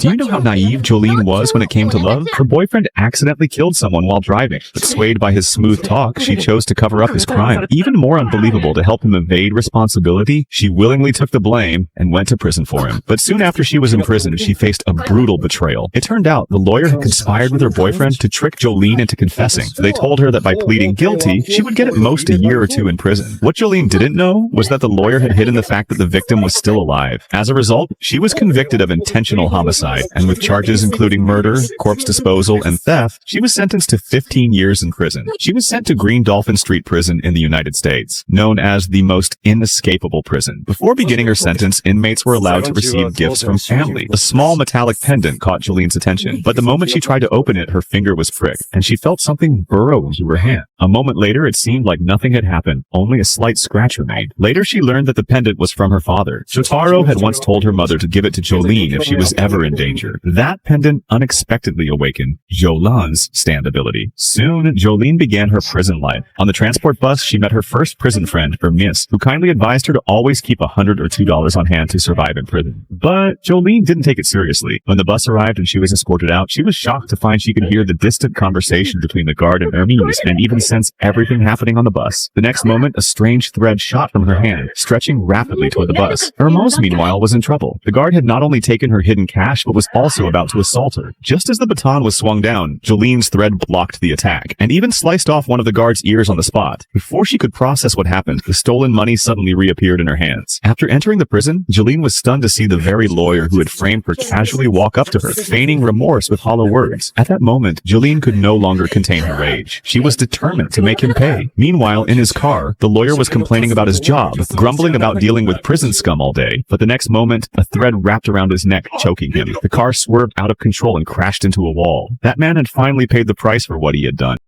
Do you know how naive Jolene was when it came to love? Her boyfriend accidentally killed someone while driving, but swayed by his smooth talk, she chose to cover up his crime. Even more unbelievable, to help him evade responsibility, she willingly took the blame and went to prison for him. But soon after she was in prison, she faced a brutal betrayal. It turned out the lawyer had conspired with her boyfriend to trick Jolene into confessing. They told her that by pleading guilty, she would get at most a year or two in prison. What Jolene didn't know was that the lawyer had hidden the fact that the victim was still alive. As a result, she was convicted of intentional homicide, and with charges including murder, corpse disposal, and theft, she was sentenced to 15 years in prison. She was sent to Green Dolphin Street Prison in the United States, known as the most inescapable prison. Before beginning her sentence, inmates were allowed to receive gifts from family. A small metallic pendant caught Jolene's attention, but the moment she tried to open it, her finger was pricked, and she felt something burrow into her hand. A moment later, it seemed like nothing had happened, only a slight scratch remained. Later, she learned that the pendant was from her father. Shotaro had once told her mother to give it to Jolene if she was ever in danger. That pendant unexpectedly awakened Jolene's stand ability. Soon, Jolene began her prison life. On the transport bus, she met her first prison friend, Miss, who kindly advised her to always keep $100 or $2 on hand to survive in prison. But Jolene didn't take it seriously. When the bus arrived and she was escorted out, she was shocked to find she could hear the distant conversation between the guard and Hermes, and even sense everything happening on the bus. The next moment, a strange thread shot from her hand, stretching rapidly toward the bus. Hermes, meanwhile, was in trouble. The guard had not only taken her hidden cash, but was also about to assault her. Just as the baton was swung down, Jolene's thread blocked the attack, and even sliced off one of the guard's ears on the spot. Before she could process what happened, the stolen money suddenly reappeared in her hands. After entering the prison, Jolene was stunned to see the very lawyer who had framed her casually walk up to her, feigning remorse with hollow words. At that moment, Jolene could no longer contain her rage. She was determined to make him pay. Meanwhile, in his car, the lawyer was complaining about his job, grumbling about dealing with prison scum all day. But the next moment, a thread wrapped around his neck, choking him. The car swerved out of control and crashed into a wall. That man had finally paid the price for what he had done.